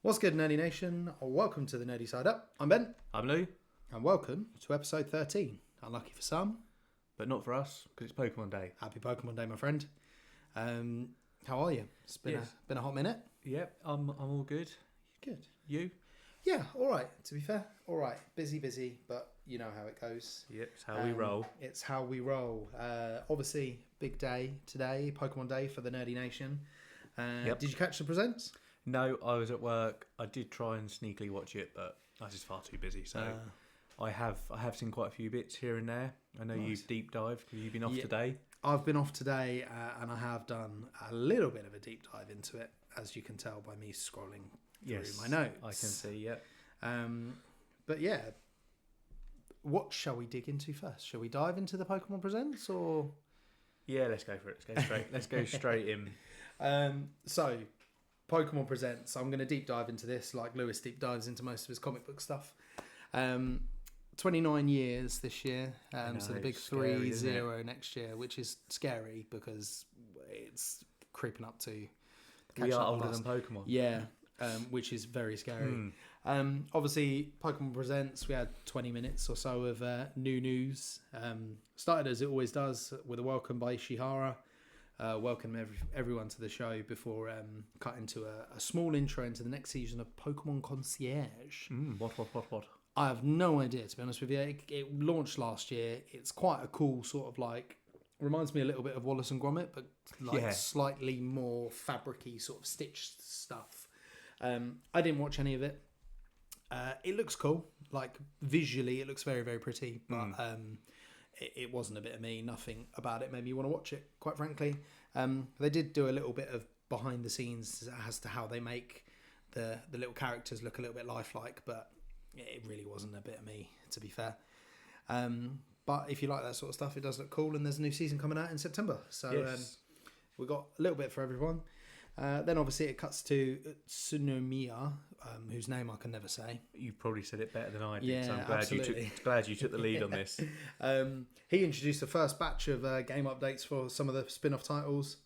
What's good, Nerdy Nation? Welcome to the Nerdy Side Up. I'm Ben, I'm Lou, and welcome to episode 13. Unlucky for some. but not for us, because it's Pokemon Day. Happy Pokemon Day, my friend. How are you? It's been, Yes. been a hot minute. Yep, I'm all good. Good. You? Yeah, all right, to be fair. All right. Busy, but you know how it goes. Yep, it's how we roll. It's how we roll. Obviously, big day today, Pokemon Day for the Nerdy Nation. Yep. Did you catch the presents? No, I was at work. I did try and sneakily watch it, but I was just far too busy. So I have seen quite a few bits here and there. I know Nice. you've deep dived. Have you been off Yeah. today? I've been off today, and I have done a little bit of a deep dive into it, as you can tell by me scrolling through my notes. I can see. Yep. But yeah, what shall we dig into first? Shall we dive into the Pokemon Presents, or Yeah, let's go for it. Let's go straight. Let's go straight in. so Pokemon Presents? I'm going to deep dive into this, like Lewis deep dives into most of his comic book stuff. 29 years this year, know, so the big it's scary, isn't it? 3-0 next year, which is scary because it's creeping up to. We catching are up older fast. than Pokemon. Yeah, which is very scary. Obviously, Pokemon Presents, we had 20 minutes or so of new news. Started as it always does with a welcome by Ishihara. Welcome everyone to the show before cutting to a small intro into the next season of Pokemon Concierge. What? I have no idea, to be honest with you. It launched last year. It's quite a cool sort of like, reminds me a little bit of Wallace and Gromit, but like Yeah. slightly more fabric-y sort of stitched stuff. I didn't watch any of it. It looks cool. Like visually, it looks very, very pretty, but it wasn't a bit of me. Nothing about it made me want to watch it, quite frankly. They did do a little bit of behind the scenes as to how they make the little characters look a little bit lifelike, but it really wasn't a bit of me, to be fair. But if you like that sort of stuff, it does look cool, and there's a new season coming out in September. So Yes. we got a little bit for everyone. Then obviously it cuts to Tsunomiya, whose name I can never say. You probably said it better than I did. Yeah, so I'm glad absolutely. glad you took the lead on this. He introduced the first batch of game updates for some of the spin-off titles.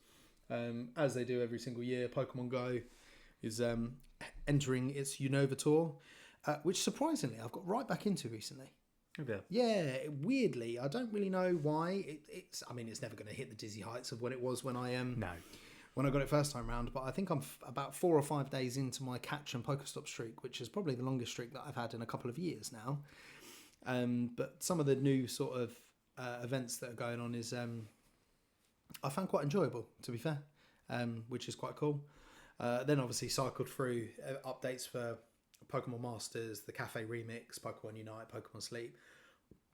As they do every single year, Pokemon Go is entering its Unova tour, which surprisingly I've got right back into recently. Okay. Yeah, weirdly, I don't really know why. It's never going to hit the dizzy heights of what it was when I No. when I got it first time round, but I think I'm about 4 or 5 days into my catch and Pokestop streak, which is probably the longest streak that I've had in a couple of years now. But some of the new sort of events that are going on is I found quite enjoyable, to be fair, which is quite cool. Then obviously cycled through updates for Pokemon Masters, the Cafe Remix, Pokemon Unite, Pokemon Sleep,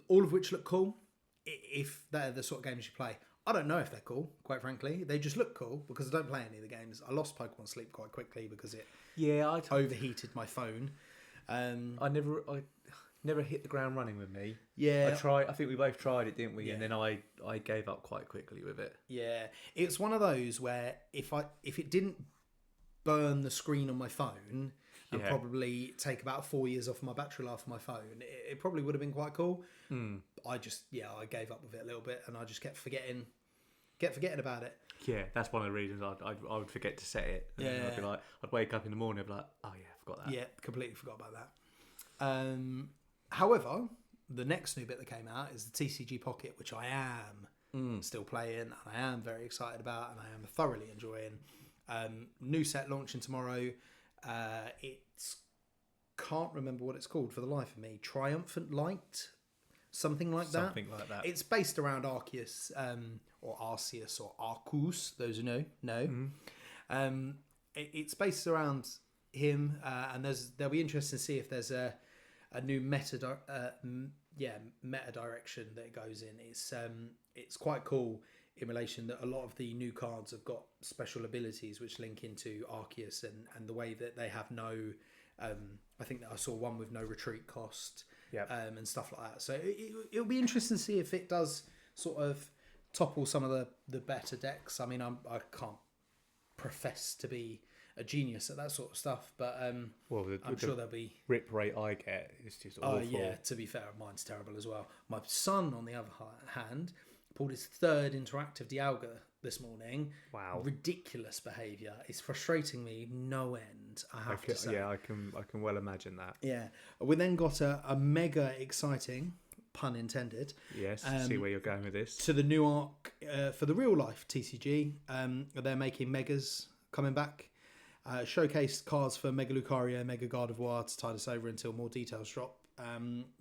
all of which look cool if they're the sort of games you play. I don't know if they're cool, quite frankly. They just look cool because I don't play any of the games. I lost Pokemon Sleep quite quickly because it Yeah, overheated my phone. I never hit the ground running with me. Yeah. I think we both tried it, didn't we? Yeah. And then I gave up quite quickly with it. Yeah, it's one of those where if it didn't burn the screen on my phone and Yeah. probably take about 4 years off my battery life of my phone, it probably would have been quite cool. I gave up with it a little bit, and I just kept forgetting about it. Yeah, that's one of the reasons I would forget to set it. And Yeah. I'd be like, I'd wake up in the morning, I'd be like, oh yeah, I forgot that. Yeah, completely forgot about that. However, the next new bit that came out is the TCG Pocket, which I am still playing, and I am very excited about, and I am thoroughly enjoying. New set launching tomorrow. It's can't remember what it's called for the life of me. Triumphant Light, something like that. Something like that. It's based around Arceus, or Arceus, or Arceus. Those who know. It's based around him, and they'll be interested to see if there's a new meta direction that it goes in. It's quite cool in relation that a lot of the new cards have got special abilities which link into Arceus and the way that they have no. I think that I saw one with no retreat cost, and stuff like that. So it'll be interesting to see if it does sort of topple some of the better decks. I mean, I can't profess to be a genius at that sort of stuff, but I'm sure there'll be rip rate I get is just awful. Oh yeah, to be fair, mine's terrible as well. My son, on the other hand, pulled his third interactive Dialga this morning. Wow. Ridiculous behaviour. It's frustrating me no end, I have to say. Yeah, I can well imagine that. Yeah. We then got a mega exciting, pun intended, Yes, see where you're going with this. to the new arc for the real life TCG. They're making Megas coming back. Showcase cards for Mega Lucario, Mega Gardevoir to tide us over until more details drop.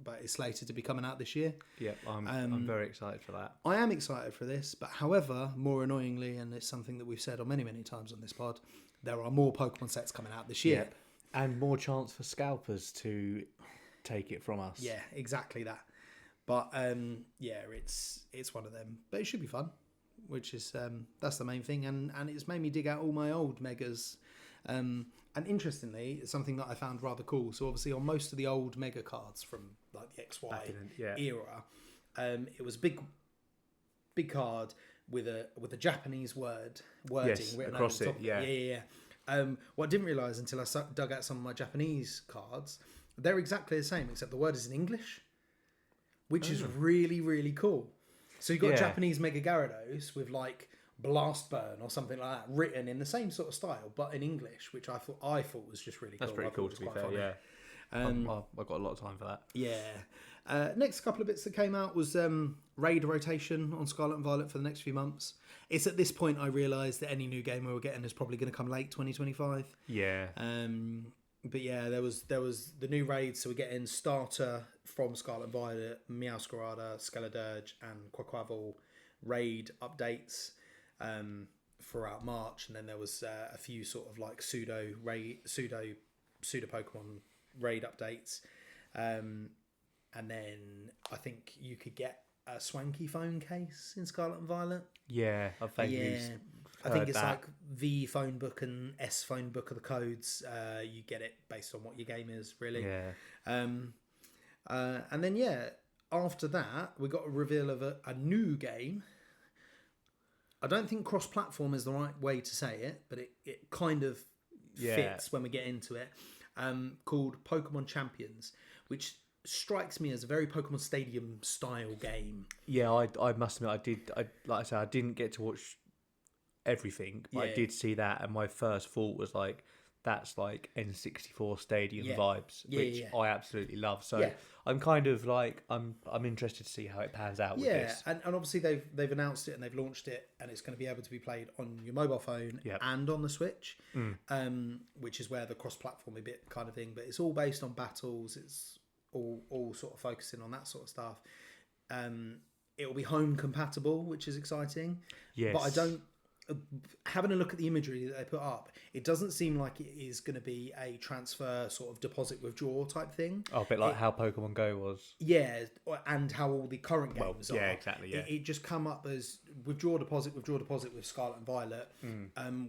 But it's slated to be coming out this year. Yeah, I'm very excited for that. I am excited for this, but however, more annoyingly, and it's something that we've said on many, many times on this pod, there are more Pokemon sets coming out this year. Yep. And more chance for scalpers to take it from us. Yeah, exactly that. But yeah, it's one of them. But it should be fun, which is that's the main thing. And it's made me dig out all my old Megas. And interestingly, it's something that I found rather cool. So obviously on most of the old Mega cards from like the XY era, it was big card with a Japanese wording written across over it. the top. Yeah. What I didn't realise until I dug out some of my Japanese cards, they're exactly the same, except the word is in English, which is really, really cool. So you've got Japanese Mega Gyarados with like Blast Burn or something like that written in the same sort of style, but in English, which I thought was just really cool. That's pretty cool, to be fair. funny. Yeah, I've got a lot of time for that. Yeah. Next couple of bits that came out was raid rotation on Scarlet and Violet for the next few months. It's at this point I realised that any new game we're getting is probably going to come late 2025. Yeah. But yeah, there was the new raids, so we're getting Starter from Scarlet and Violet, Meowscarada, Skeledirge, and Quaquaval raid updates throughout March, and then there was a few sort of like pseudo Pokemon raid updates, and then I think you could get a swanky phone case in Scarlet and Violet. Yeah, I've vaguely I think it's that. like V phone book and S phone book are the codes. You get it based on what your game is, really. Yeah. And then after that we got a reveal of a new game. I don't think cross-platform is the right way to say it, but it kind of fits when we get into it. Called Pokemon Champions, which strikes me as a very Pokemon Stadium style game. Yeah, I must admit, like I said, I didn't get to watch everything, but I did see that, and my first thought was like, that's like N64 Stadium vibes, which I absolutely love. So I'm kind of like, I'm interested to see how it pans out with this. And obviously they've announced it and they've launched it, and it's going to be able to be played on your mobile phone and on the Switch, which is where the cross-platform bit kind of thing. But it's all based on battles. It's all sort of focusing on that sort of stuff. It will be home compatible, which is exciting. Yes. But I don't. Having a look at the imagery that they put up, it doesn't seem like it is going to be a transfer sort of deposit withdraw type thing. Oh, a bit like how Pokemon Go was. Yeah, and how all the current games are. Yeah, exactly. Yeah, it just come up as withdraw deposit with Scarlet and Violet,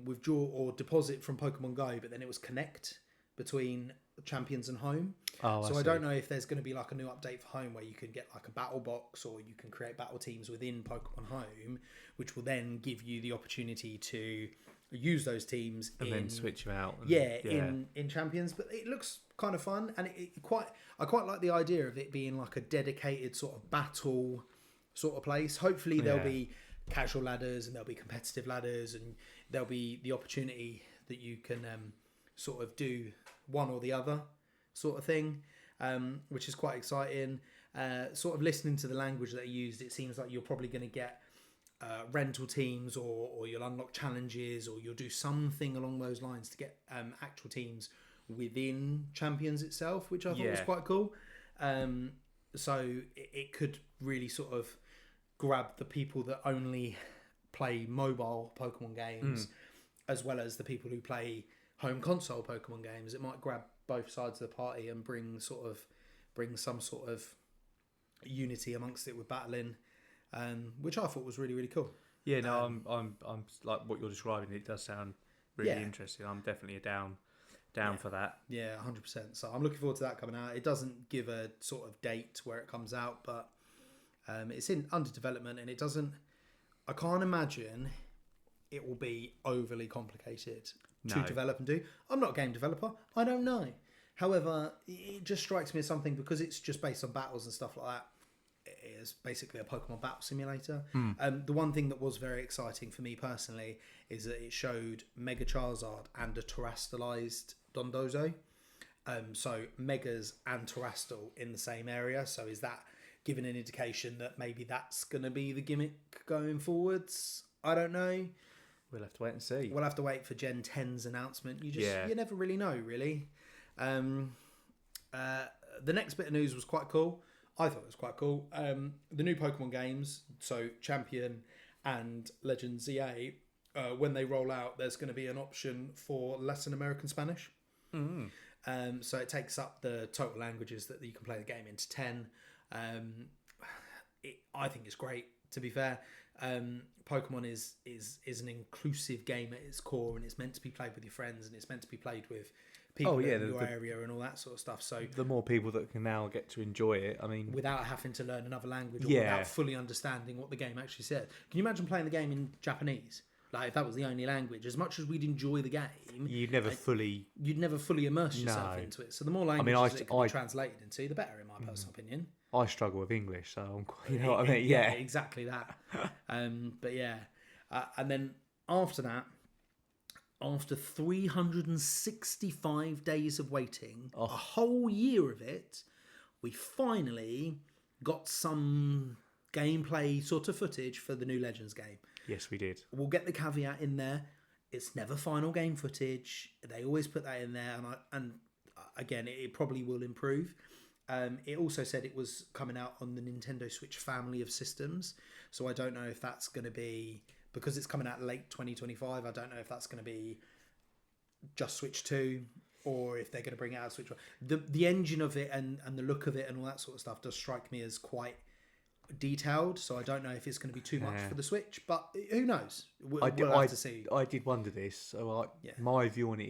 withdraw or deposit from Pokemon Go, but then it was connect between Champions and Home. So I don't know if there's going to be like a new update for Home where you can get like a battle box, or you can create battle teams within Pokemon Home, which will then give you the opportunity to use those teams and then switch them out. In Champions. But it looks kind of fun, and I quite like the idea of it being like a dedicated sort of battle sort of place. Hopefully there'll be casual ladders and there'll be competitive ladders, and there'll be the opportunity that you can sort of do one or the other sort of thing, which is quite exciting. Sort of listening to the language that they used, it seems like you're probably going to get rental teams, or you'll unlock challenges, or you'll do something along those lines to get actual teams within Champions itself, which I thought was quite cool. So it could really sort of grab the people that only play mobile Pokemon games, as well as the people who play home console Pokemon games. It might grab both sides of the party and bring some sort of unity amongst it with battling, which I thought was really, really cool. Yeah, no, I'm like what you're describing. It does sound really interesting. I'm definitely down for that. Yeah, 100%. So I'm looking forward to that coming out. It doesn't give a sort of date where it comes out, but it's under development, and it doesn't. I can't imagine it will be overly complicated to develop and do. I'm not a game developer. I don't know. However, it just strikes me as something, because it's just based on battles and stuff like that. is basically a Pokemon battle simulator. The one thing that was very exciting for me personally is that it showed Mega Charizard and a terrestrialized Dondozo. So Megas and Terrestrial in the same area. So is that giving an indication that maybe that's going to be the gimmick going forwards? I don't know. We'll have to wait and see. We'll have to wait for Gen 10's announcement. You never really know, really. The next bit of news was quite cool. I thought it was quite cool. The new Pokemon games, so Champion and Legends ZA, when they roll out, there's going to be an option for Latin American Spanish. So it takes up the total languages that you can play the game into 10. I think it's great, to be fair. Pokemon is an inclusive game at its core, and it's meant to be played with your friends, and it's meant to be played with people in your area and all that sort of stuff. So the more people that can now get to enjoy it, I mean, without having to learn another language or without fully understanding what the game actually said. Can you imagine playing the game in Japanese? Like, if that was the only language, as much as we'd enjoy the game, you'd never fully immerse yourself into it. So the more languages it can be translated into, the better, in my personal opinion. I struggle with English, so I'm quite, you know what I mean? Yeah, exactly that. But yeah, and then after that, after 365 days of waiting, a whole year of it, we finally got some gameplay sort of footage for the new Legends game. Yes, we did. We'll get the caveat in there. It's never final game footage. They always put that in there, and again, it probably will improve. It also said it was coming out on the Nintendo Switch family of systems, so I don't know if that's going to be, because it's coming out late 2025, I don't know if that's going to be just Switch 2 or if they're going to bring it out Switch 1. The engine of it and the look of it and all that sort of stuff does strike me as quite detailed, so I don't know if it's going to be too much for the Switch, but who knows? We'll have to see. I did wonder this, so my view on it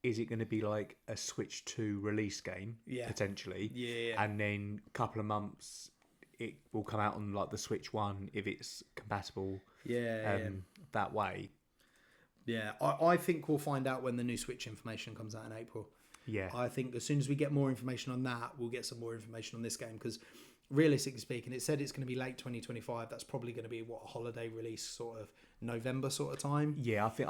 is it going to be like a Switch 2 release game, potentially? Yeah. And then a couple of months, it will come out on like the Switch 1 if it's compatible that way. Yeah, I think we'll find out when the new Switch information comes out in April. Yeah. I think as soon as we get more information on that, we'll get some more information on this game, because realistically speaking, it said it's going to be late 2025. That's probably going to be a holiday release, sort of November sort of time. Yeah, I think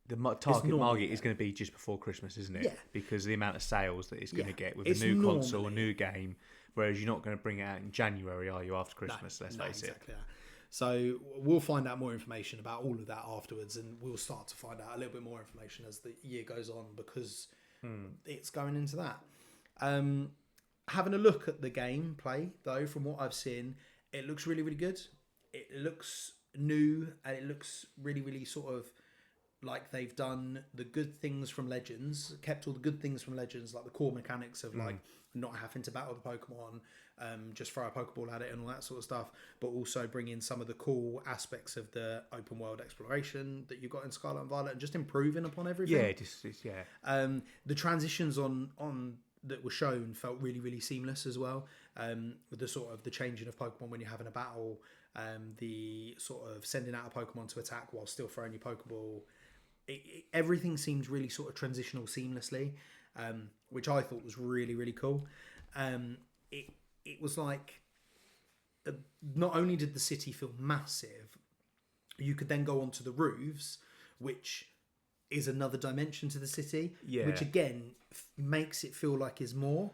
the target market is going to be just before Christmas, isn't it? Yeah. Because of the amount of sales that it's going to get with a new console, a new game, whereas you're not going to bring it out in January, are you, after Christmas? Let's face exactly it. That. So we'll find out more information about all of that afterwards, and we'll start to find out a little bit more information as the year goes on, because it's going into that. Having a look at the gameplay, though, from what I've seen, it looks really, really good. It looks new, and it looks really, really sort of like they've done the good things from Legends, kept all the good things from Legends, like the core mechanics of like not having to battle the Pokemon, just throw a Pokeball at it and all that sort of stuff, but also bring in some of the cool aspects of the open world exploration that you got in Scarlet and Violet, and just improving upon everything. The transitions on that were shown felt really, really seamless as well. With the sort of the changing of Pokemon when you're having a battle, the sort of sending out a Pokemon to attack while still throwing your Pokeball. Everything seemed really sort of transitional seamlessly, which I thought was really, really cool. It was like, not only did the city feel massive, you could then go onto the roofs, which is another dimension to the city, which again makes it feel like is more.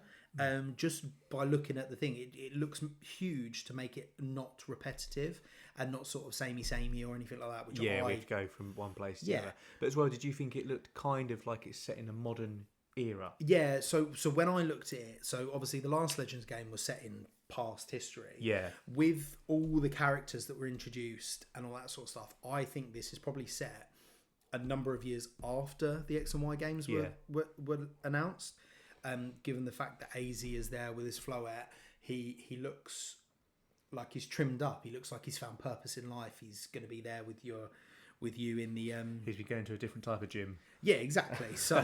Just by looking at the thing, it looks huge to make it not repetitive and not sort of samey or anything like that. Which we'd go from one place to the other. But as well, did you think it looked kind of like it's set in a modern era? Yeah. So when I looked at it, so obviously the last Legends game was set in past history. Yeah. With all the characters that were introduced and all that sort of stuff, I think this is probably set a number of years after the X and Y games were announced. Given the fact that AZ is there with his Floette, he looks like he's trimmed up. He looks like he's found purpose in life. He's going to be there with you in the. He's been going to a different type of gym. Yeah, exactly. So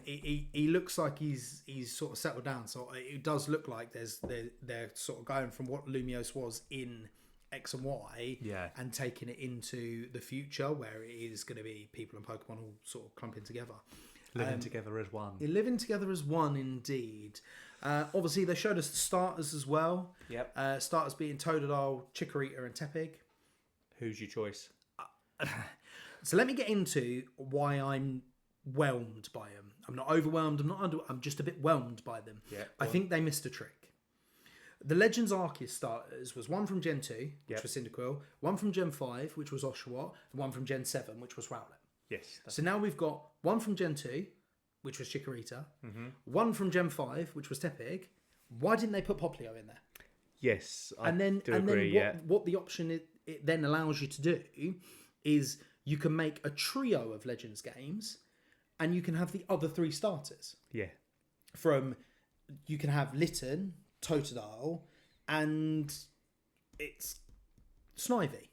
he looks like he's sort of settled down. So it does look like they're sort of going from what Lumiose was in X and Y, and taking it into the future where it is going to be people and Pokemon all sort of clumping together. Living together as one. Living together as one, indeed. Obviously, they showed us the starters as well. Yep. Starters being Totodile, Chikorita, and Tepig. Who's your choice? So let me get into why I'm whelmed by them. I'm not overwhelmed. I'm just a bit whelmed by them. Yeah. I think they missed a trick. The Legends Arceus starters was one from Gen 2, which was Cyndaquil, one from Gen 5, which was Oshawott, and one from Gen 7, which was Rowlet. Yes. So now we've got one from Gen 2, which was Chikorita, one from Gen 5, which was Tepig. Why didn't they put Popplio in there? Yes, Then what the option it then allows you to do is you can make a trio of Legends games, and you can have the other 3 starters. Yeah. You can have Litten, Totodile, and it's Snivy.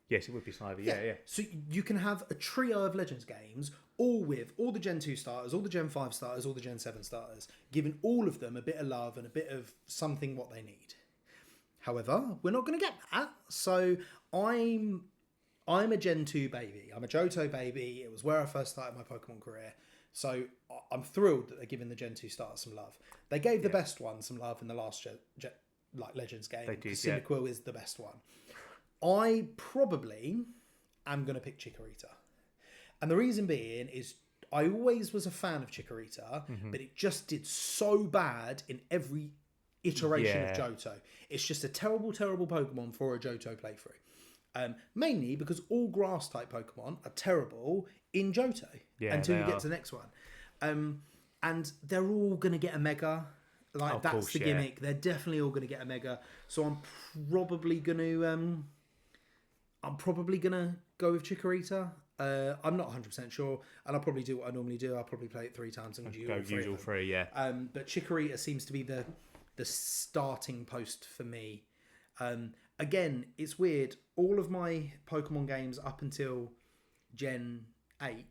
Yes, it would be Snivy. Yeah. So you can have a trio of Legends games, all with all the Gen 2 starters, all the Gen 5 starters, all the Gen 7 starters, giving all of them a bit of love and a bit of something what they need. However, we're not going to get that. So I'm a Gen 2 baby. I'm a Johto baby. It was where I first started my Pokemon career. So I'm thrilled that they're giving the Gen 2 starters some love. They gave the best one some love in the last Legends game. They did, Cyndaquil is the best one. I probably am going to pick Chikorita. And the reason being is I always was a fan of Chikorita, but it just did so bad in every iteration of Johto. It's just a terrible, terrible Pokemon for a Johto playthrough. Mainly because all grass-type Pokemon are terrible in Johto until you get to the next one. And they're all going to get a Mega. That's the gimmick. They're definitely all going to get a Mega. So I'm probably going to go with Chikorita. I'm not 100% sure, and I'll probably do what I normally do. I'll probably play it 3 times and go usual 3, yeah. But Chikorita seems to be the starting post for me. Again, it's weird. All of my Pokemon games up until Gen 8,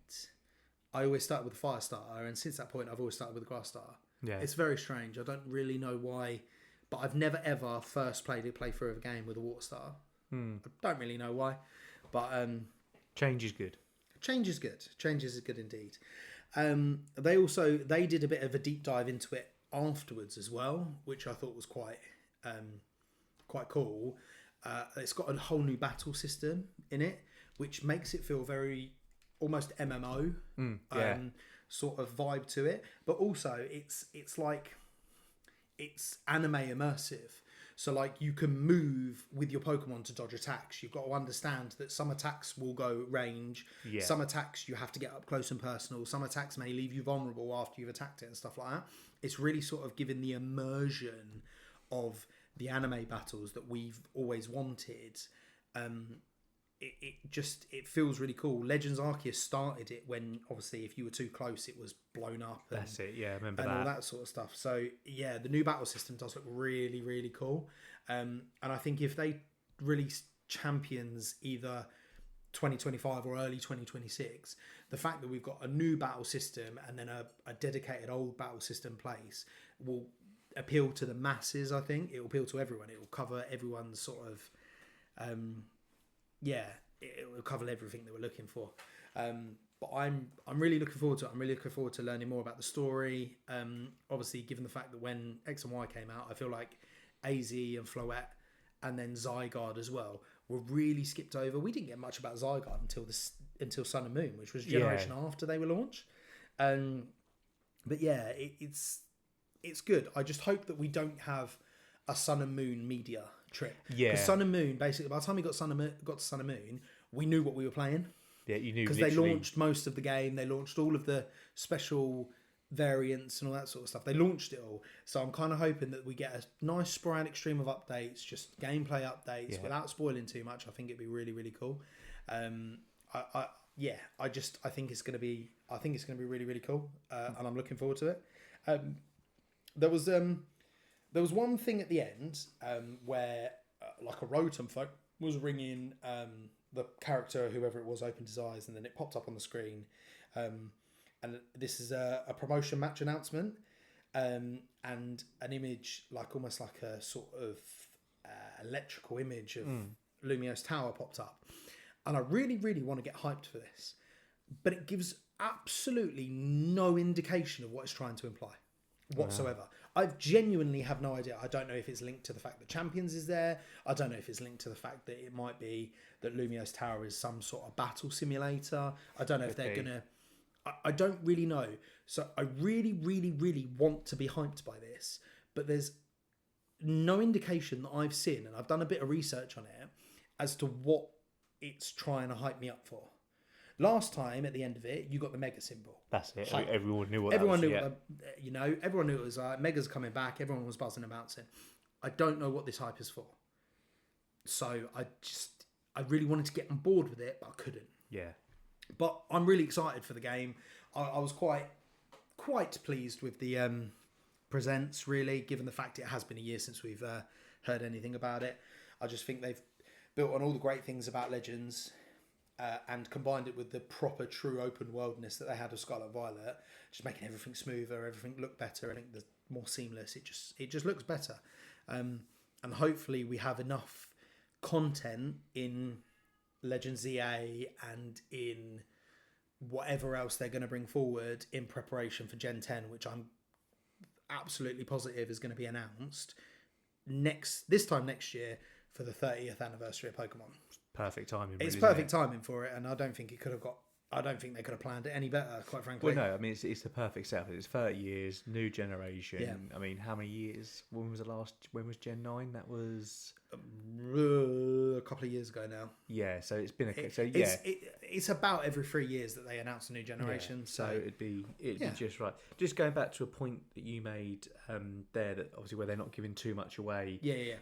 I always start with a Fire starter, and since that point, I've always started with a Grass starter. Yeah. It's very strange. I don't really know why, but I've never ever first played a playthrough of a game with a Water starter. I don't really know why, but change is good. Change is good. Change is good indeed. They did a bit of a deep dive into it afterwards as well, which I thought was quite cool. It's got a whole new battle system in it, which makes it feel very almost MMO sort of vibe to it, but also it's anime immersive. So like you can move with your Pokemon to dodge attacks. You've got to understand that some attacks will go range. Yeah. Some attacks you have to get up close and personal. Some attacks may leave you vulnerable after you've attacked it and stuff like that. It's really sort of given the immersion of the anime battles that we've always wanted. It feels really cool. Legends Arceus started it when obviously if you were too close it was blown up. That's it, yeah, I remember that. And all that sort of stuff. So yeah, the new battle system does look really, really cool. And I think if they release Champions either 2025 or early 2026, the fact that we've got a new battle system and then a dedicated old battle system place will appeal to the masses. I think it will appeal to everyone. It will cover everyone's sort of it will cover everything that we're looking for. But I'm really looking forward to it. I'm really looking forward to learning more about the story. Obviously, given the fact that when X and Y came out, I feel like AZ and Floette and then Zygarde as well were really skipped over. We didn't get much about Zygarde until Sun and Moon, which was a generation after they were launched. But yeah, it's good. I just hope that we don't have a Sun and Moon media trip. Yeah. Because Sun and Moon, basically, by the time we got to Sun and Moon, we knew what we were playing. Yeah, you knew. Because they launched most of the game. They launched all of the special variants and all that sort of stuff. They launched it all. So I'm kind of hoping that we get a nice sporadic stream of updates, just gameplay updates without spoiling too much. I think it'd be really, really cool. I think it's going to be really, really cool. And I'm looking forward to it. There was one thing at the end where like a Rotom folk was ringing the character, whoever it was, opened his eyes, and then it popped up on the screen. And this is a promotion match announcement, and an image, like almost like a sort of electrical image of Lumiose Tower popped up. And I really, really want to get hyped for this. But it gives absolutely no indication of what it's trying to imply. whatsoever. I genuinely have no idea. I don't know if it's linked to the fact that Champions is there. I don't know if it's linked to the fact that it might be that Lumiose Tower is some sort of battle simulator. I don't know if they're going to... I don't really know. So I really, really, really want to be hyped by this. But there's no indication that I've seen, and I've done a bit of research on it, as to what it's trying to hype me up for. Last time, at the end of it, you got the Mega symbol. That's it. Hype. Everyone knew what everyone that was. Everyone knew it was Mega's coming back. Everyone was buzzing about it. I don't know what this hype is for. So I really wanted to get on board with it, but I couldn't. Yeah. But I'm really excited for the game. I was quite pleased with the presents, really, given the fact it has been a year since we've heard anything about it. I just think they've built on all the great things about Legends. And combined it with the proper, true open worldness that they had with Scarlet Violet, just making everything smoother, everything look better. I think the more seamless. It just looks better, and hopefully we have enough content in Legends EA and in whatever else they're going to bring forward in preparation for Gen 10, which I'm absolutely positive is going to be announced this time next year for the 30th anniversary of Pokemon. Perfect timing. It's perfect timing for it, and I don't think they could have planned it any better, quite frankly. Well, no, I mean it's the perfect setup. It's 30 years, new generation. Yeah. I mean, how many years? When was Gen 9? That was a couple of years ago now. Yeah, so it's been it's about every 3 years that they announce a new generation. Yeah, so it'd be just right. Just going back to a point that you made there, that obviously where they're not giving too much away,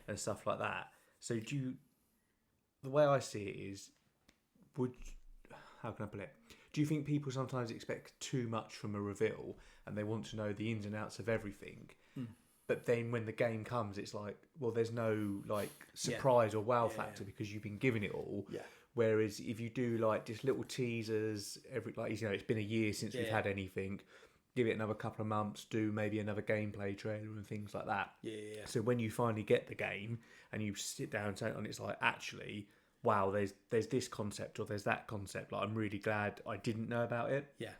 and stuff like that. So the way I see it is, how can I put it? Do you think people sometimes expect too much from a reveal and they want to know the ins and outs of everything? But then when the game comes, it's like, well, there's no like surprise or wow factor because you've been given it all. Yeah. Whereas if you do like just little teasers, it's been a year since we've had anything. Give it another couple of months, do maybe another gameplay trailer and things like that. Yeah. So when you finally get the game and you sit down and it's like, actually, wow, there's this concept or there's that concept. Like, I'm really glad I didn't know about it. Yeah.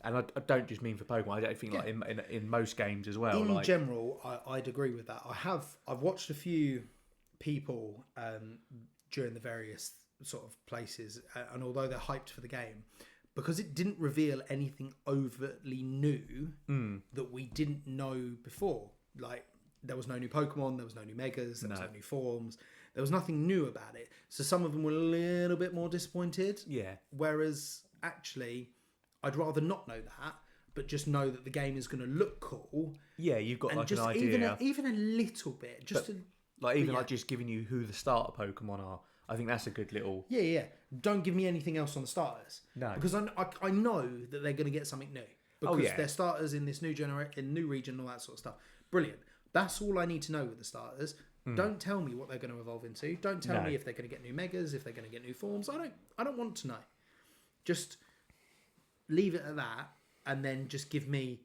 And I don't just mean for Pokemon. I don't think like in most games as well. In general, I'd agree with that. I've watched a few people during the various sort of places, and although they're hyped for the game, because it didn't reveal anything overtly new that we didn't know before. Like, there was no new Pokemon, there was no new Megas, there was no new forms. There was nothing new about it. So some of them were a little bit more disappointed. Yeah. Whereas, actually, I'd rather not know that, but just know that the game is going to look cool. Yeah, you've got and like just an idea. Even a little bit. Just giving you who the starter Pokemon are. I think that's a good little... Yeah. Don't give me anything else on the starters. No. Because I know that they're going to get something new. Because they're starters in this new region and all that sort of stuff. Brilliant. That's all I need to know with the starters. Don't tell me what they're going to evolve into. Don't tell me if they're going to get new Megas, if they're going to get new forms. I don't want to know. Just leave it at that, and then just give me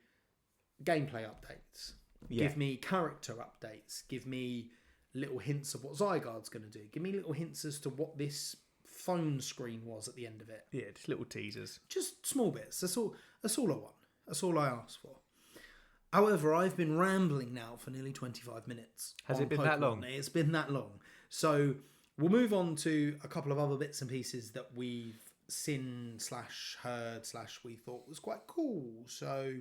gameplay updates. Yeah. Give me character updates. Give me little hints of what Zygarde's going to do. Give me little hints as to what this phone screen was at the end of it. Yeah, just little teasers. Just small bits. That's all I want. That's all I ask for. However, I've been rambling now for nearly 25 minutes. Has it been Pokemon. That long? It's been that long. So we'll move on to a couple of other bits and pieces that we've seen / heard / we thought was quite cool. So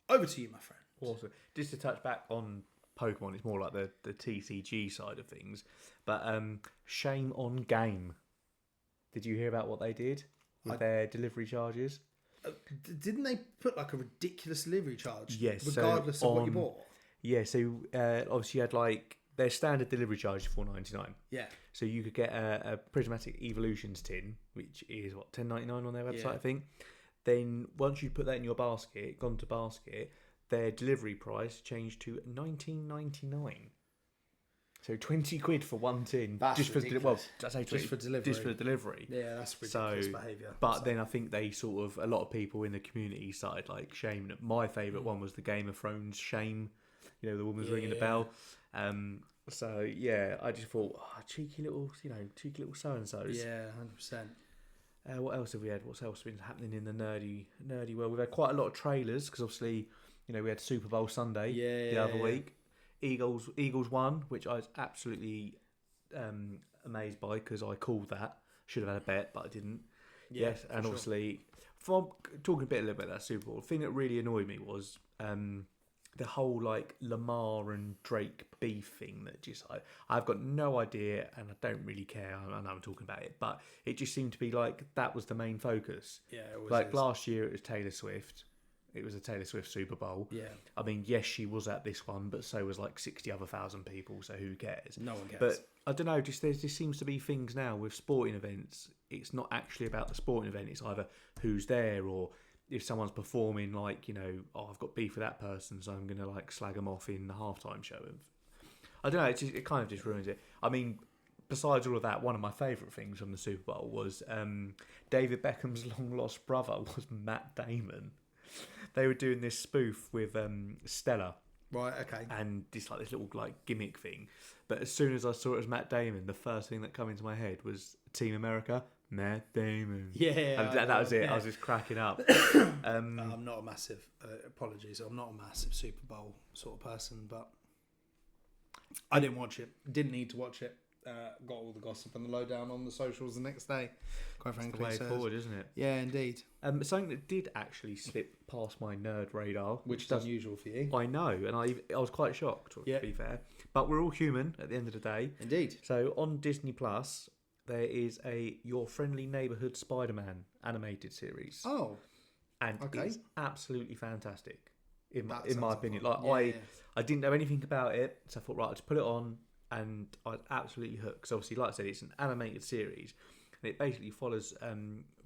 over to you, my friend. Awesome. Just to touch back on Pokemon, it's more like the TCG side of things. But shame on Game. Did you hear about what they did with their delivery charges? Didn't they put like a ridiculous delivery charge? Yes. Regardless of what you bought? Yeah, so obviously you had like their standard delivery charge is $4.99. Yeah. So you could get a Prismatic Evolutions tin, which is $10.99 on their website, I think. Then once you put that in your basket, gone to basket, their delivery price changed to $19.99. So 20 quid for one tin. That's just ridiculous. Just for delivery. Yeah, that's ridiculous behaviour. But then I think they sort of, a lot of people in the community started like shaming it. My favourite one was the Game of Thrones shame. You know, the woman's ringing the bell. So yeah, I just thought, cheeky little so-and-sos. Yeah, 100%. What else have we had? What's else been happening in the nerdy world? We've had quite a lot of trailers because obviously we had Super Bowl Sunday the other week. Eagles won, which I was absolutely amazed by because I called that. Should have had a bet, but I didn't. Yes, and obviously, from talking a little bit about that Super Bowl, the thing that really annoyed me was the whole like Lamar and Drake beef thing. That just I've got no idea, and I don't really care. I know I'm talking about it, but it just seemed to be like that was the main focus. Yeah, it was. Like last year, it was Taylor Swift. It was a Taylor Swift Super Bowl. Yeah. I mean, yes, she was at this one, but so was like 60 other thousand people, so who cares? No one cares. But I don't know, there just seems to be things now with sporting events. It's not actually about the sporting event. It's either who's there or if someone's performing like, I've got beef with that person, so I'm going to like slag them off in the halftime show. I don't know, it kind of just ruins it. I mean, besides all of that, one of my favourite things from the Super Bowl was David Beckham's long-lost brother was Matt Damon. They were doing this spoof with Stella. Right, okay. And this little gimmick thing. But as soon as I saw it as Matt Damon, the first thing that came into my head was Team America, Matt Damon. Yeah. And that was it. Yeah. I was just cracking up. I'm not a massive, apologies, I'm not a massive Super Bowl sort of person, but I didn't watch it. Didn't need to watch it. Got all the gossip and the lowdown on the socials the next day. Quite frankly, it's the way forward, isn't it? Yeah, indeed. Something that did actually slip past my nerd radar, which is unusual for you. I know, and I was quite shocked. To be fair, but we're all human at the end of the day. Indeed. So on Disney Plus, there is a Your Friendly Neighborhood Spider-Man animated series. Oh, and it's absolutely fantastic in my opinion. I didn't know anything about it, so I thought, right, I'll just put it on. And I was absolutely hooked because obviously, like I said, it's an animated series and it basically follows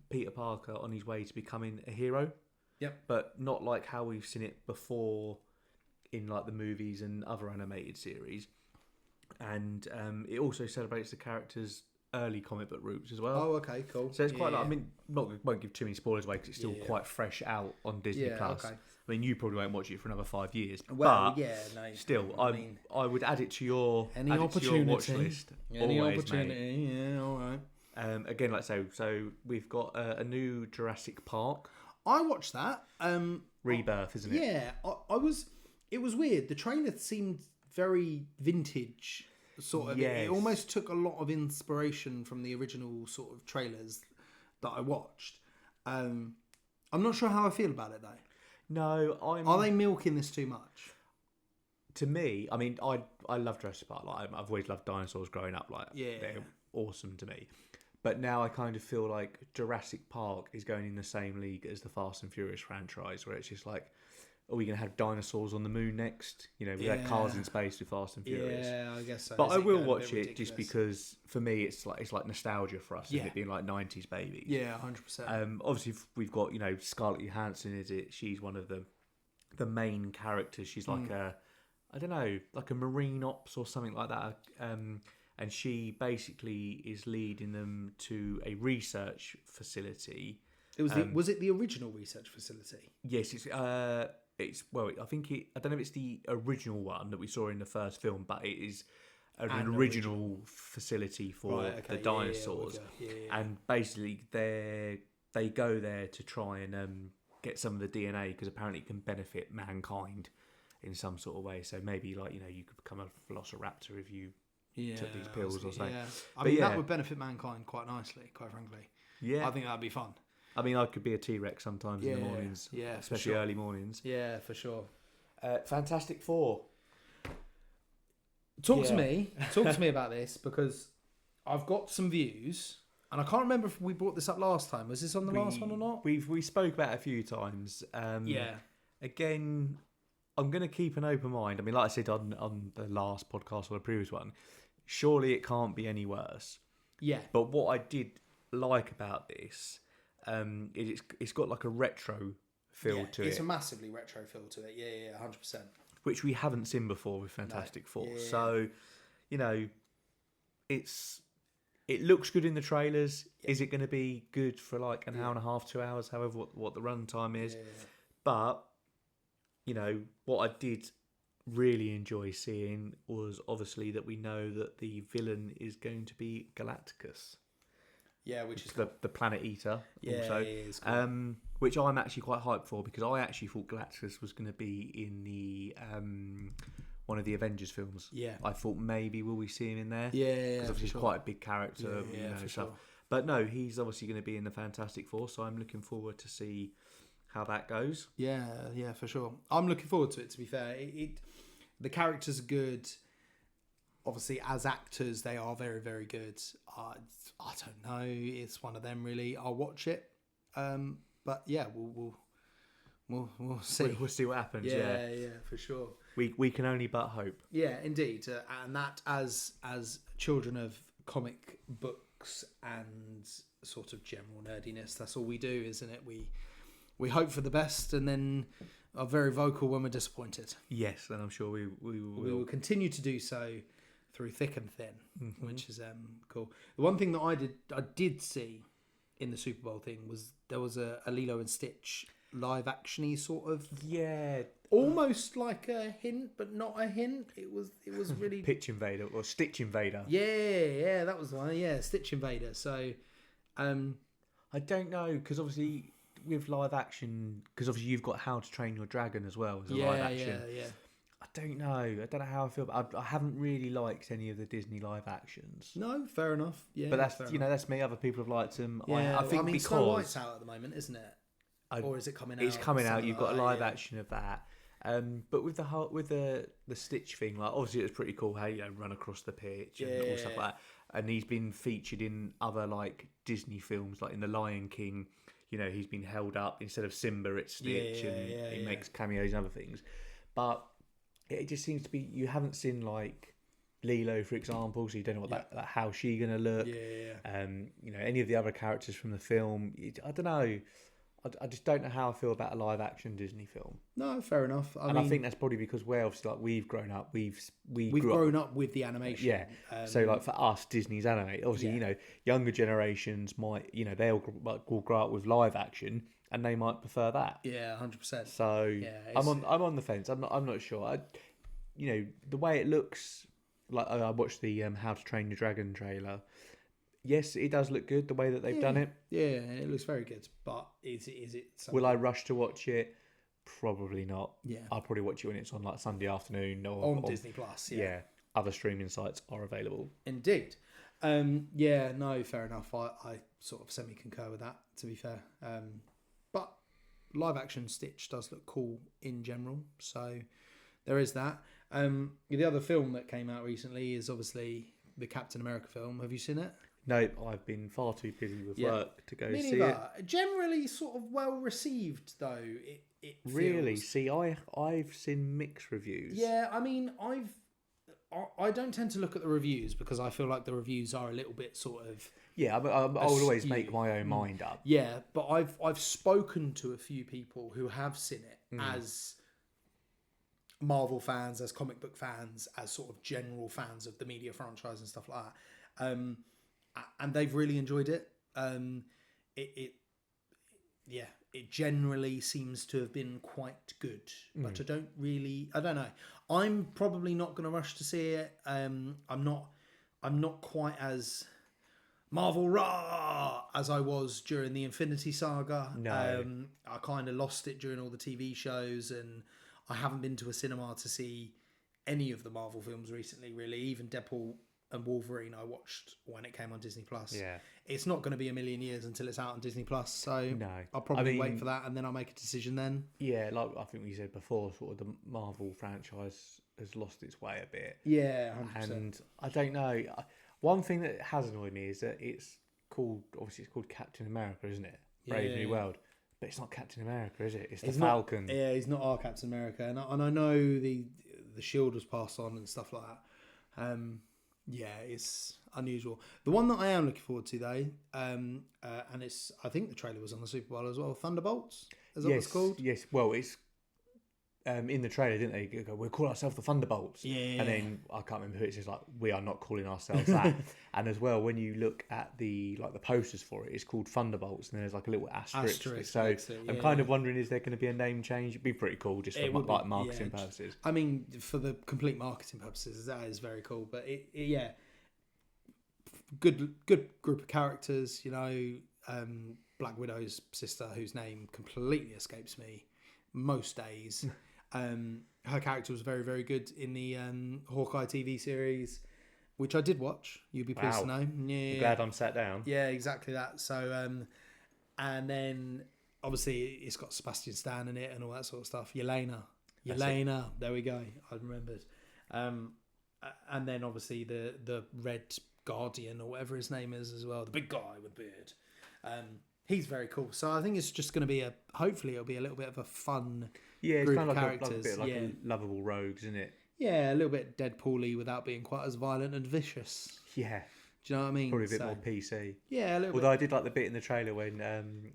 Peter Parker on his way to becoming a hero. Yep. But not like how we've seen it before in like the movies and other animated series. And it also celebrates the character's early comic book roots as well. Oh, okay, cool. So it's quite I mean, won't give too many spoilers away because it's still quite fresh out on Disney Plus. Okay. I mean, you probably won't watch it for another 5 years. Well, but still, I would add it to your watch list. Any always, opportunity, mate. Yeah, all right. Again, like so we've got a new Jurassic Park. I watched that. Rebirth, isn't it? Yeah, it was weird. The trailer seemed very vintage, sort of. Yes. It almost took a lot of inspiration from the original sort of trailers that I watched. I'm not sure how I feel about it though. No, Are they milking this too much? To me, I mean, I love Jurassic Park. Like, I've always loved dinosaurs growing up. Like, they're awesome to me. But now I kind of feel like Jurassic Park is going in the same league as the Fast and Furious franchise, where it's just like, are we going to have dinosaurs on the moon next? We had cars in space with Fast and Furious. Yeah, I guess so. But I will watch it just because, for me, it's like nostalgia for us, it being like 90s babies. Yeah, 100%. Obviously, we've got Scarlett Johansson. Is it? She's one of the main characters. She's like I don't know, like a marine ops or something like that. And she basically is leading them to a research facility. Was it the original research facility? Yes, I think I don't know if it's the original one that we saw in the first film, but it is an original facility for the dinosaurs. And basically they go there to try and get some of the DNA because apparently it can benefit mankind in some sort of way. So maybe you could become a velociraptor if you took these pills or something. Yeah. I mean, that would benefit mankind quite nicely, quite frankly. Yeah. I think that'd be fun. I mean, I could be a T-Rex sometimes in the mornings. Yeah, especially early mornings. Yeah, for sure. Fantastic Four. Talk to me about this because I've got some views and I can't remember if we brought this up last time. Was this on the last one or not? We spoke about it a few times. Again, I'm going to keep an open mind. I mean, like I said on the last podcast or the previous one, surely it can't be any worse. Yeah. But what I did like about this it's got like a retro feel to it. It's a massively retro feel to it. Yeah, 100%. Which we haven't seen before with Fantastic Four. Yeah. So, it looks good in the trailers. Yeah. Is it going to be good for like an hour and a half, 2 hours, however what the run time is? Yeah. But, what I did really enjoy seeing was obviously that we know that the villain is going to be Galactus. Yeah, which is the Planet Eater. Yeah, also, it is cool. Which I'm actually quite hyped for, because I actually thought Galactus was going to be in the one of the Avengers films. Yeah, I thought maybe will we see him in there? Yeah, because obviously he's quite a big character. For stuff. sure. But no, he's obviously going to be in the Fantastic Four, so I'm looking forward to see how that goes. Yeah, for sure. I'm looking forward to it. To be fair, the characters are good. Obviously, as actors, they are very, very good. I don't know. It's one of them, really. I'll watch it. But yeah, we'll see. We'll see what happens. Yeah, for sure. We can only but hope. Yeah, indeed. And that as children of comic books and sort of general nerdiness, that's all we do, isn't it? We hope for the best and then are very vocal when we're disappointed. Yes, and I'm sure we will continue to do so through thick and thin, which is cool. The one thing that I did see in the Super Bowl thing was there was a Lilo and Stitch live actiony sort of, almost like a hint but not a hint. It was really Pitch Invader or Stitch Invader. Yeah, that was the one. Yeah, Stitch Invader. So I don't know, because obviously with live action, because obviously you've got How to Train Your Dragon as well as a live action. Yeah. I don't know how I feel. But I haven't really liked any of the Disney live actions. No, fair enough. Yeah, but that's me. Other people have liked them. Yeah, I think because Snow White's out at the moment, isn't it? Or is it coming out? It's coming out. You've got a live action of that. But with the Stitch thing, like obviously it was pretty cool how run across the pitch and all stuff like that. And he's been featured in other like Disney films, like in The Lion King. He's been held up instead of Simba, it's Stitch, and he makes cameos and other things. But it just seems to be you haven't seen like Lilo, for example, so you don't know what how she gonna look. Any of the other characters from the film. I don't know. I just don't know how I feel about a live action Disney film. No, fair enough. I mean, I think that's probably because obviously like we've grown up, we've grown up with the animation. Yeah. So like for us, Disney's animated. Obviously, younger generations might, will grow up with live action and they might prefer that. Yeah, 100%. So I'm on the fence. I'm not sure. The way it looks, like I watched the How to Train Your Dragon trailer. Yes, it does look good the way that they've done it. Yeah, it looks very good. But is it something... Will I rush to watch it? Probably not. Yeah. I'll probably watch it when it's on like Sunday afternoon or on Disney Plus. Yeah. Other streaming sites are available. Indeed. No, fair enough. I sort of semi-concur with that, to be fair. But live action Stitch does look cool in general. So there is that. The other film that came out recently is obviously the Captain America film. Have you seen it? No, I've been far too busy with work to go see it. Generally sort of well received though. It really? See, I've seen mixed reviews. Yeah, I mean, I don't tend to look at the reviews because I feel like the reviews are a little bit sort of... Yeah, I would always make my own mind up. Yeah, but I've spoken to a few people who have seen it as Marvel fans, as comic book fans, as sort of general fans of the media franchise and stuff like that. And they've really enjoyed it. It generally seems to have been quite good, but I don't know. I'm probably not going to rush to see it. I'm not quite as Marvel rah as I was during the Infinity Saga. No. I kind of lost it during all the TV shows, and I haven't been to a cinema to see any of the Marvel films recently, really. Even Deadpool and Wolverine I watched when it came on Disney Plus. Yeah. It's not going to be a million years until it's out on Disney Plus, so no. I'll probably wait for that and then I'll make a decision then. Yeah, like I think we said before, sort of the Marvel franchise has lost its way a bit. Yeah, 100%. And I don't know. One thing that has annoyed me is that it's called Captain America, isn't it? Brave New World. But it's not Captain America, is it? It's the Falcon. He's not our Captain America. And I know the shield was passed on and stuff like that. It's unusual. The one that I am looking forward to though, and I think the trailer was on the Super Bowl as well. Thunderbolts, is that what it's called? Yes. Well, it's in the trailer, didn't they? Go, we'll call ourselves the Thunderbolts. Yeah. And then I can't remember who it says. Like, we are not calling ourselves that. And as well, when you look at the posters for it, it's called Thunderbolts, and then there's like a little asterisk. So I'm kind of wondering, is there going to be a name change? It'd be pretty cool, just for like marketing purposes. I mean, for the complete marketing purposes, that is very cool. But good group of characters. You know, Black Widow's sister, whose name completely escapes me most days. Her character was very, very good in the Hawkeye TV series, which I did watch. You'd be pleased to know. Yeah, I'm glad I'm sat down. Yeah, exactly that. So, and then obviously it's got Sebastian Stan in it and all that sort of stuff. Yelena, there we go. I remembered. And then obviously the Red Guardian or whatever his name is as well, the big guy with beard. He's very cool. So I think it's just going to be hopefully it'll be a little bit of a fun group kind of of characters. A bit like lovable rogues, isn't it? Yeah, a little bit Deadpool-y without being quite as violent and vicious. Yeah. Do you know what I mean? Probably a bit more PC. Yeah, a little Although I did like the bit in the trailer when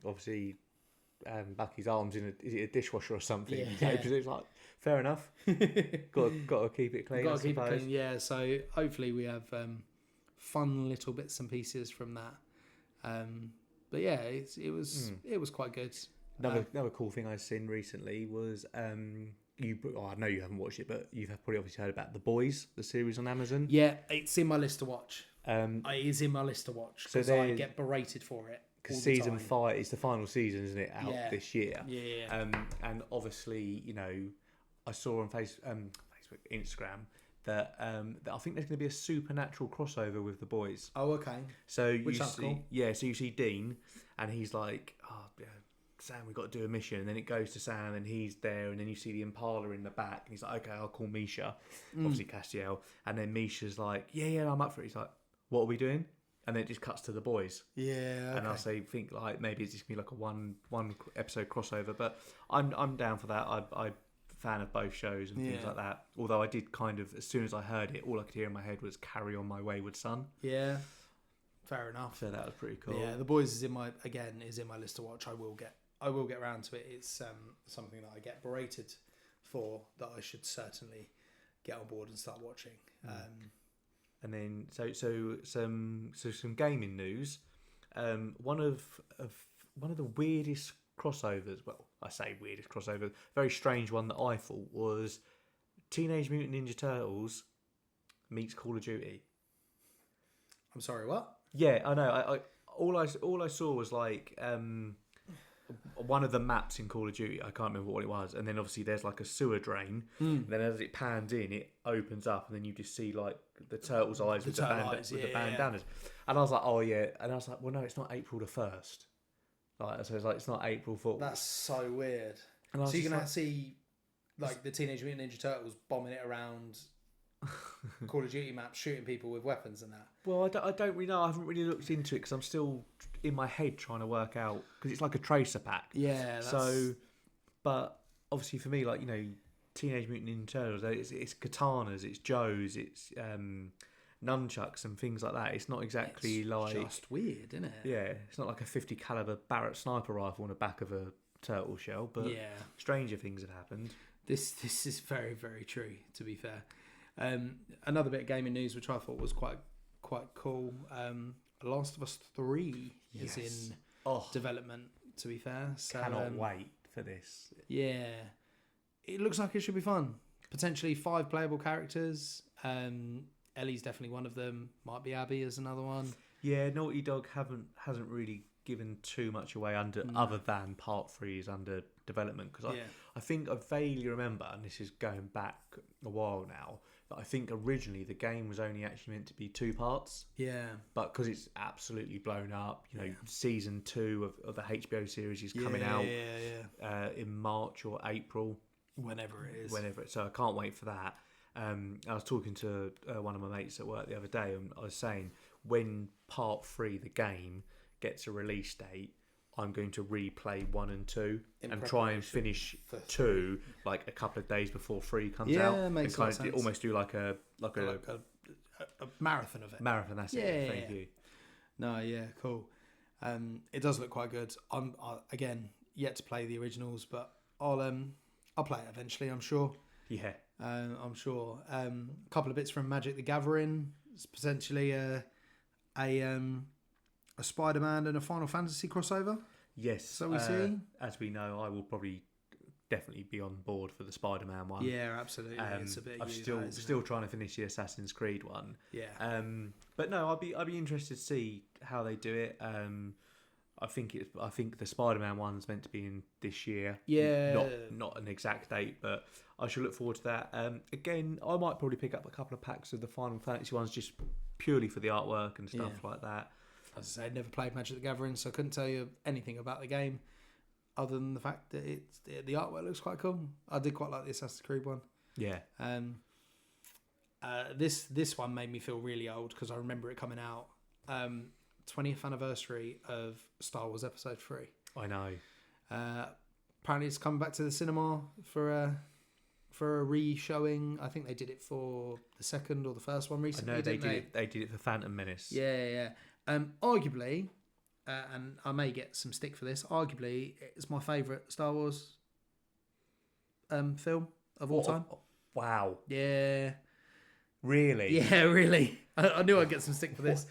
obviously Bucky's arms in a dishwasher or something. Yeah. It's like, fair enough. got to keep it clean. Got to keep it clean. Yeah. So hopefully we have fun little bits and pieces from that. But yeah, it was quite good. Another cool thing I've seen recently was I know you haven't watched it, but you've probably obviously heard about The Boys, the series on Amazon. Yeah, it's in my list to watch. It is in my list to watch because I get berated for it. Because season 5 is the final season, isn't it? Out this year. Yeah. And obviously, you know, I saw on Facebook, Instagram that I think there's going to be a supernatural crossover with The Boys. Oh, okay. So Which sounds cool. Yeah, so you see Dean, and he's like, Sam, we've got to do a mission. And then it goes to Sam, and he's there, and then you see the Impala in the back, and he's like, okay, I'll call Misha, obviously Castiel. And then Misha's like, yeah, I'm up for it. He's like, what are we doing? And then it just cuts to The Boys. Yeah, okay. And I think like maybe it's just gonna be like a one episode crossover, but I'm down for that. I'm a fan of both shows and things like that. Although I did kind of, as soon as I heard it, all I could hear in my head was "Carry On My Wayward Son." Yeah, fair enough. So that was pretty cool. But yeah, The Boys is in my list to watch. I will get around to it. It's something that I get berated for, that I should certainly get on board and start watching. And then so some gaming news. One of the weirdest crossovers. Well, I say weirdest crossover. Very strange one that I thought was Teenage Mutant Ninja Turtles meets Call of Duty. I'm sorry, what? Yeah, I know. All I saw was like one of the maps in Call of Duty. I can't remember what it was. And then obviously there's like a sewer drain. And then as it pans in, it opens up, and then you just see like the turtles' eyes with the bandanas. And I was like, oh yeah. And I was like, well, no, it's not April the 1st. Like, so it's not April Fool's. That's so weird. And so you're gonna see like the Teenage Mutant Ninja Turtles bombing it around Call of Duty maps, shooting people with weapons and that. Well, I don't really know. I haven't really looked into it because I'm still in my head trying to work out, because it's like a tracer pack. Yeah. So, but obviously for me, like, you know, Teenage Mutant Ninja Turtles, it's katanas, it's Joes, it's nunchucks and things like that. It's not exactly it's just weird, isn't it? Yeah, it's not like a 50 caliber Barrett sniper rifle on the back of a turtle shell, but stranger things have happened. This is very, very true, to be fair. Another bit of gaming news which I thought was quite cool. Last of Us 3 is in development, to be fair. So, cannot wait for this. Yeah. It looks like it should be fun. Potentially 5 playable characters. Ellie's definitely one of them. Might be Abby as another one. Yeah, Naughty Dog hasn't really given too much away other than Part 3 is under development, because I think I vaguely remember, and this is going back a while now, that I think originally the game was only actually meant to be 2 parts. Yeah. But because it's absolutely blown up, you know, season 2 of the HBO series is coming out in March or April. Whenever it is. So I can't wait for that. I was talking to one of my mates at work the other day, and I was saying, when Part 3, the game, gets a release date, I'm going to replay 1 and 2 and try and finish 2 like a couple of days before 3 comes out. Yeah, makes sense. Almost do like a marathon of it. Marathon, that's it. Thank you. No, yeah, cool. It does look quite good. I'm again yet to play the originals, but I'll play it eventually, I'm sure. Yeah. I'm sure. A couple of bits from Magic the Gathering. It's potentially a Spider-Man and a Final Fantasy crossover. Yes. So we see. As we know, I will probably definitely be on board for the Spider-Man one. Yeah, absolutely. It's a bit. I'm still trying to finish the Assassin's Creed one. Yeah. But no, I'd be interested to see how they do it. I think the Spider-Man one's meant to be in this year. Yeah. Not an exact date, but I shall look forward to that. Again, I might probably pick up a couple of packs of the Final Fantasy ones just purely for the artwork and stuff like that. As I say, I never played Magic the Gathering, so I couldn't tell you anything about the game other than the fact that the artwork looks quite cool. I did quite like the Assassin's Creed one. Yeah. This one made me feel really old because I remember it coming out 20th anniversary of Star Wars Episode 3. I know. Apparently it's coming back to the cinema for a re-showing. I think they did it for the second or the first one recently. I know they did it for Phantom Menace. Yeah. Arguably, and I may get some stick for this, arguably it's my favourite Star Wars film of all time. Wow. Yeah. Really? Yeah, really. I knew I'd get some stick for this.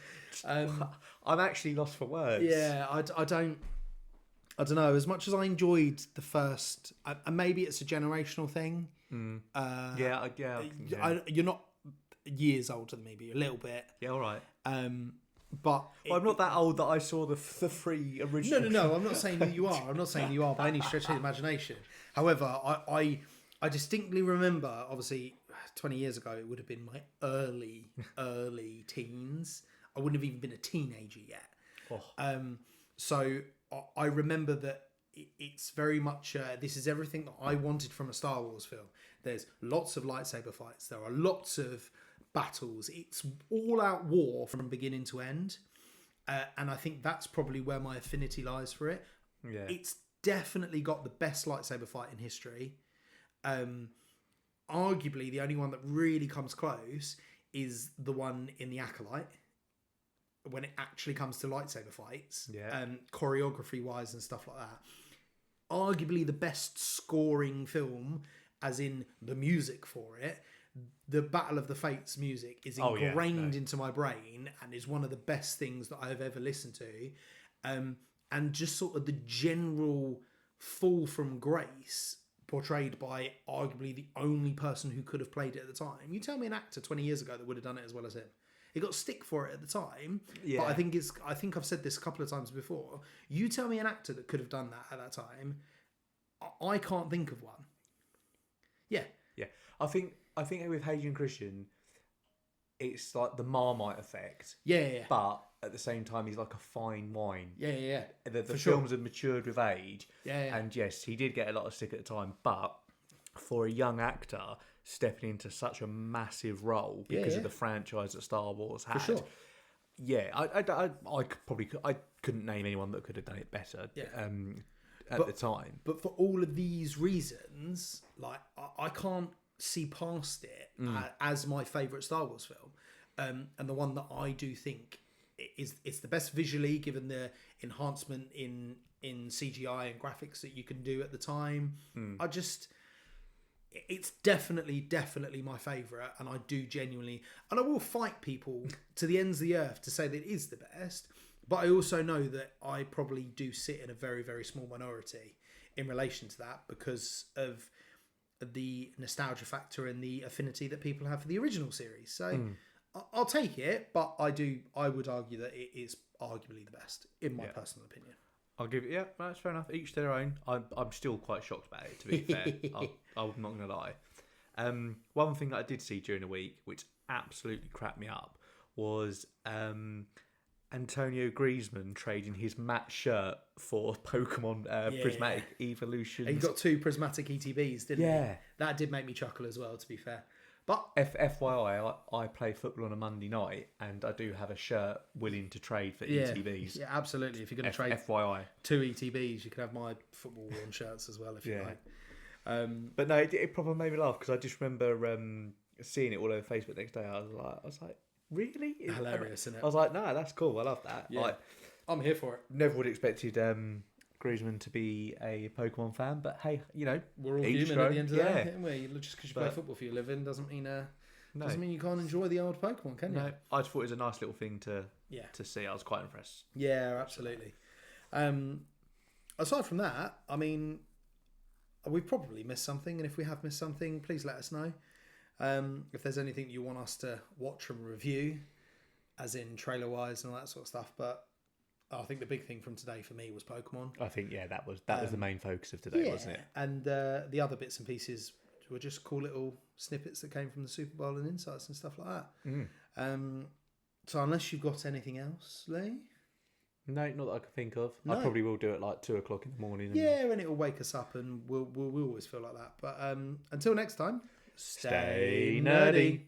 I'm actually lost for words. Yeah, I don't know. As much as I enjoyed the first, and maybe it's a generational thing. Yeah. You're not years older than me, but you're a little bit. Yeah, all right. But I'm not that old that I saw the three original. No. I'm not saying that you are. I'm not saying you are by any stretch of the imagination. However, I distinctly remember, obviously, 20 years ago, it would have been my early teens. I wouldn't have even been a teenager yet. Oh. So I remember that it's very much, this is everything that I wanted from a Star Wars film. There's lots of lightsaber fights. There are lots of battles. It's all out war from beginning to end. And I think that's probably where my affinity lies for it. Yeah. It's definitely got the best lightsaber fight in history. Arguably, the only one that really comes close is the one in The Acolyte, when it actually comes to lightsaber fights, choreography wise and stuff like that. Arguably the best scoring film, as in the music for it. The Battle of the Fates music is ingrained into my brain and is one of the best things that I've ever listened to. And just sort of the general fall from grace portrayed by arguably the only person who could have played it at the time. You tell me an actor 20 years ago that would have done it as well as him. He got stick for it at the time, but I think I've said this a couple of times before. You tell me an actor that could have done that at that time. I can't think of one. Yeah. I think with Hayden Christian, it's like the Marmite effect. Yeah. But at the same time, he's like a fine wine. Yeah. The films have matured with age. Yeah. And yes, he did get a lot of stick at the time, but for a young actor stepping into such a massive role because of the franchise that Star Wars had. For sure. Yeah, I couldn't name anyone that could have done it better at the time. But for all of these reasons, like I can't see past it as my favourite Star Wars film, and the one that I do think it's the best visually, given the enhancement in CGI and graphics that you can do at the time. It's definitely my favourite, and I do genuinely, and I will fight people to the ends of the earth to say that it is the best, but I also know that I probably do sit in a very, very small minority in relation to that because of the nostalgia factor and the affinity that people have for the original series. So I'll take it, but I would argue that it is arguably the best, in my personal opinion. I'll give it, that's fair enough. Each their own. I'm still quite shocked about it, to be fair. I'm not going to lie. One thing that I did see during the week, which absolutely cracked me up, was Antonio Griezmann trading his matte shirt for Pokemon Prismatic Evolutions. He got 2 Prismatic ETBs, didn't he? Yeah. That did make me chuckle as well, to be fair. But FYI, I play football on a Monday night, and I do have a shirt willing to trade for ETBs. Yeah, absolutely. If you're going to trade FYI 2 ETBs, you can have my football worn shirts as well, if you like. But no, it probably made me laugh because I just remember seeing it all over Facebook the next day. I was like, really? Hilarious, isn't it? I was like, no, that's cool. I love that. Yeah. Like, I'm here for it. Never would have expected Griezmann to be a Pokemon fan, but hey, we're all human at the end of the day, aren't we? Just because you play football for your living doesn't mean you can't enjoy the old Pokemon, can you? No, I just thought it was a nice little thing to see. I was quite impressed. Yeah, absolutely. Aside from that, I mean, we've probably missed something, and if we have missed something, please let us know. If there's anything you want us to watch and review, as in trailer wise and all that sort of stuff. But I think the big thing from today for me was Pokemon. I think that was the main focus of today, wasn't it? And the other bits and pieces were just cool little snippets that came from the Super Bowl and insights and stuff like that. So unless you've got anything else, Lee? No, not that I can think of. No. I probably will do it like 2:00 in the morning. And it'll wake us up, and we'll always feel like that. But until next time, stay nerdy.